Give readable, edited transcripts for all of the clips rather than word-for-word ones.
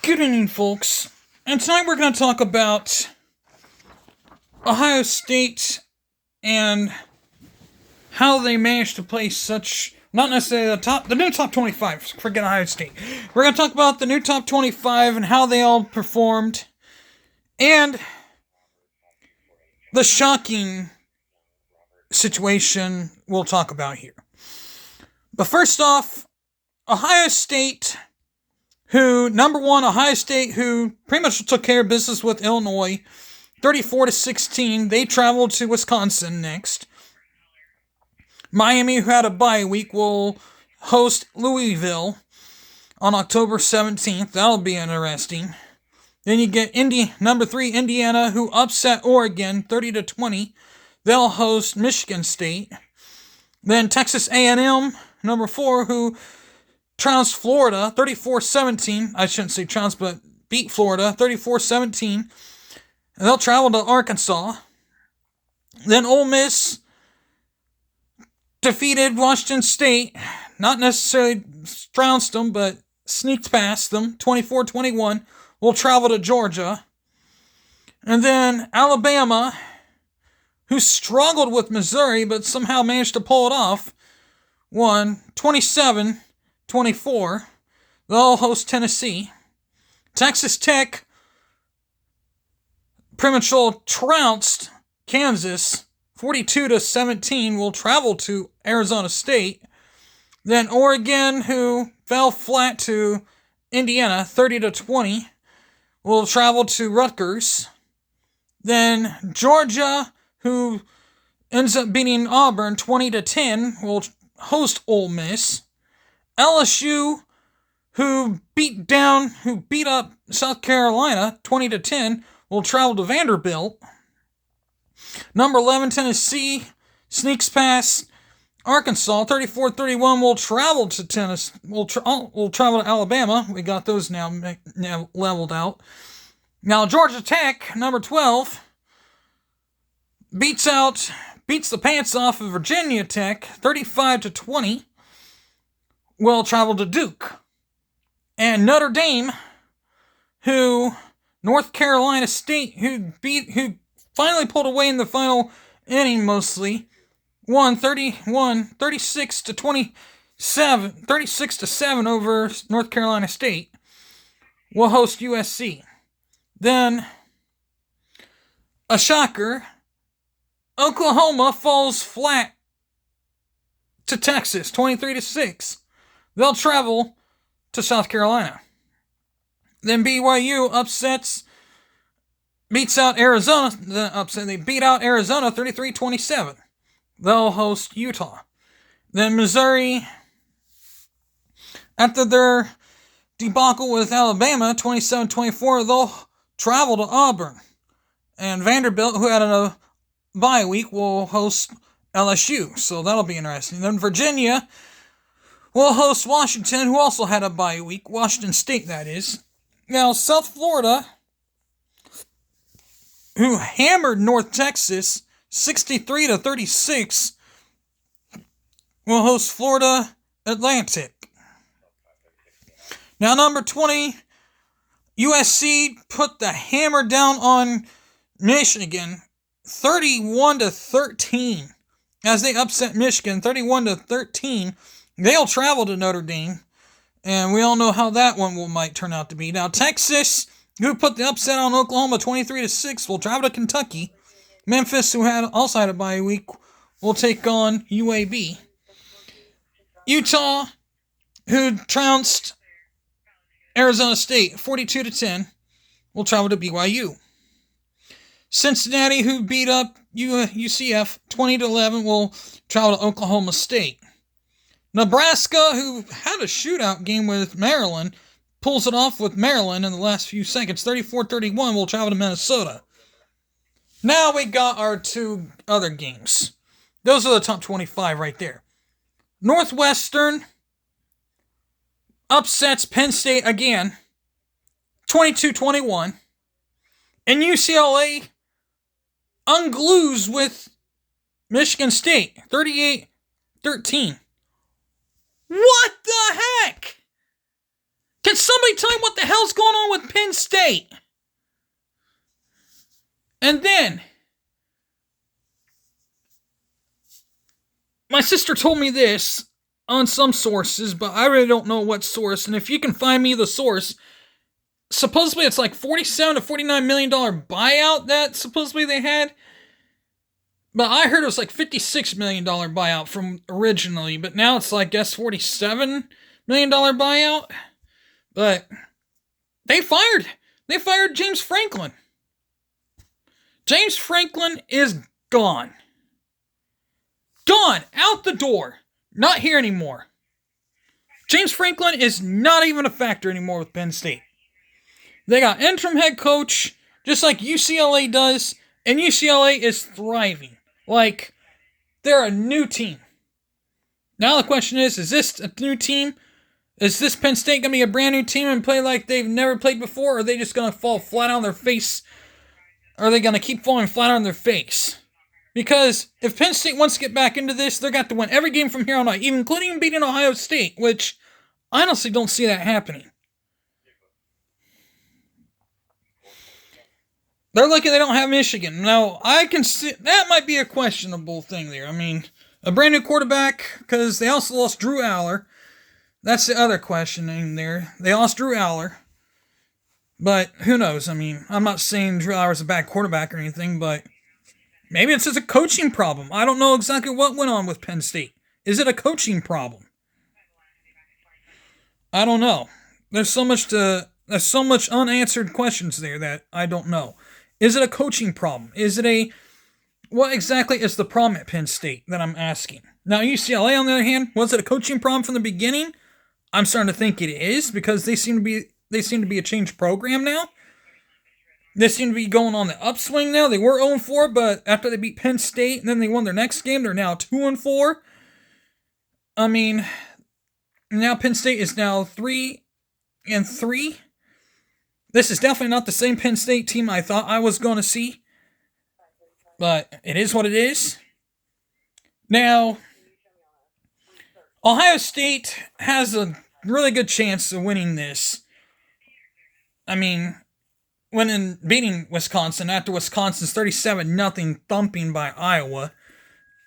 Good evening, folks. And tonight we're going to talk about Ohio State and how they managed to play such, not necessarily the new top 25, forget Ohio State. We're going to talk about the new top 25 and how they all performed, and the shocking situation we'll talk about here. But first off, Ohio State, Ohio State, who pretty much took care of business with Illinois, 34-16. They traveled to Wisconsin next. Miami, who had a bye week, will host Louisville on October 17th. That'll be interesting. Then you get number 3, Indiana, who upset Oregon 30-20. They'll host Michigan State. Then Texas A&M, number 4, who trounced Florida 34-17. I shouldn't say trounced, but beat Florida 34-17. And they'll travel to Arkansas. Then Ole Miss defeated Washington State. Not necessarily trounced them, but sneaked past them 24-21. Will travel to Georgia. And then Alabama, who struggled with Missouri but somehow managed to pull it off, won 27-24. They'll host Tennessee. Texas Tech prematurely trounced Kansas 42-17. Will travel to Arizona State. Then Oregon, who fell flat to Indiana 30-20, will travel to Rutgers. Then Georgia, who ends up beating Auburn 20-10, will host Ole Miss. LSU, who beat up South Carolina 20-10, will travel to Vanderbilt. Number 11, Tennessee, sneaks past Arkansas 34-31. Will travel to Tennessee. Will travel to Alabama. We got those now leveled out. Now Georgia Tech, number 12, beats the pants off of Virginia Tech 35-20. Will travel to Duke. And Notre Dame, North Carolina State, who finally pulled away in the final inning mostly, won 36-7 over North Carolina State, will host USC. Then, a shocker, Oklahoma falls flat to Texas, 23-6. They'll travel to South Carolina. Then BYU beats out Arizona. They beat out Arizona 33-27. They'll host Utah. Then Missouri, after their debacle with Alabama 27-24, they'll travel to Auburn. And Vanderbilt, who had a bye week, will host LSU. So that'll be interesting. Then Virginia will host Washington, who also had a bye week. Washington State, that is. Now, South Florida, who hammered North Texas 63-36, will host Florida Atlantic. Now, number 20, USC put the hammer down on Michigan 31-13 as they upset Michigan 31-13. They'll travel to Notre Dame, and we all know how that one might turn out to be. Now, Texas, who put the upset on Oklahoma 23-6, will travel to Kentucky. Memphis, who also had a bye week, will take on UAB. Utah, who trounced Arizona State 42-10, will travel to BYU. Cincinnati, who beat up UCF 20-11, will travel to Oklahoma State. Nebraska, who had a shootout game with Maryland, pulls it off with Maryland in the last few seconds. 34-31 will travel to Minnesota. Now we got our two other games. Those are the top 25 right there. Northwestern upsets Penn State again, 22-21. And UCLA unglues with Michigan State, 38-13. What the heck? Can somebody tell me what the hell hell's going on with Penn State? And then, my sister told me this on some sources, but I really don't know what source. And if you can find me the source, supposedly it's like $47 to $49 million buyout that supposedly they had. But I heard it was like $56 million buyout from originally, but now it's like, I guess, $47 million buyout. But they fired James Franklin. James Franklin is gone. Gone, out the door. Not here anymore. James Franklin is not even a factor anymore with Penn State. They got interim head coach, just like UCLA does, and UCLA is thriving. Like, they're a new team. Now the question is this a new team? Is this Penn State going to be a brand new team and play like they've never played before? Or are they just going to fall flat on their face? Or are they going to keep falling flat on their face? Because if Penn State wants to get back into this, they're got to win every game from here on out, even including beating Ohio State, which I honestly don't see that happening. They're lucky they don't have Michigan. Now, I can see that might be a questionable thing there. I mean, a brand new quarterback, because they also lost Drew Aller. That's the other question in there. They lost Drew Aller. But who knows? I mean, I'm not saying Drew Aller is a bad quarterback or anything, but maybe it's just a coaching problem. I don't know exactly what went on with Penn State. Is it a coaching problem? I don't know. There's so much unanswered questions there that I don't know. Is it a coaching problem? What exactly is the problem at Penn State that I'm asking? Now, UCLA, on the other hand, was it a coaching problem from the beginning? I'm starting to think it is, because they seem to be a changed program now. They seem to be going on the upswing now. They were 0-4, but after they beat Penn State and then they won their next game, they're now 2-4. I mean, now Penn State is now 3-3. This is definitely not the same Penn State team I thought I was going to see. But it is what it is. Now, Ohio State has a really good chance of winning this. I mean, beating Wisconsin after Wisconsin's 37-0 thumping by Iowa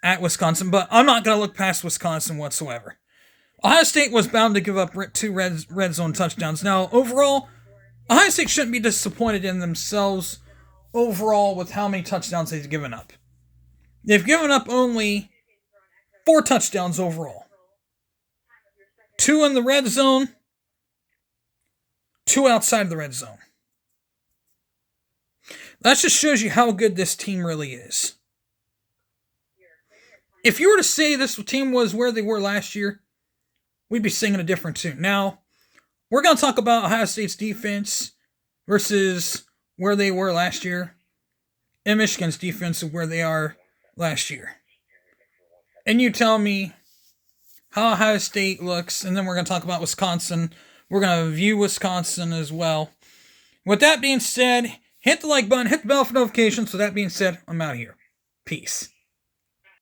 at Wisconsin. But I'm not going to look past Wisconsin whatsoever. Ohio State was bound to give up 2 red zone touchdowns. Now, overall, Ohio State shouldn't be disappointed in themselves overall with how many touchdowns they've given up. They've given up only 4 touchdowns overall. 2 in the red zone, 2 outside of the red zone. That just shows you how good this team really is. If you were to say this team was where they were last year, we'd be singing a different tune. Now, we're going to talk about Ohio State's defense versus where they were last year, and Michigan's defense of where they are last year. And you tell me how Ohio State looks, and then we're going to talk about Wisconsin. We're going to view Wisconsin as well. With that being said, hit the like button, hit the bell for notifications. With that being said, I'm out of here. Peace.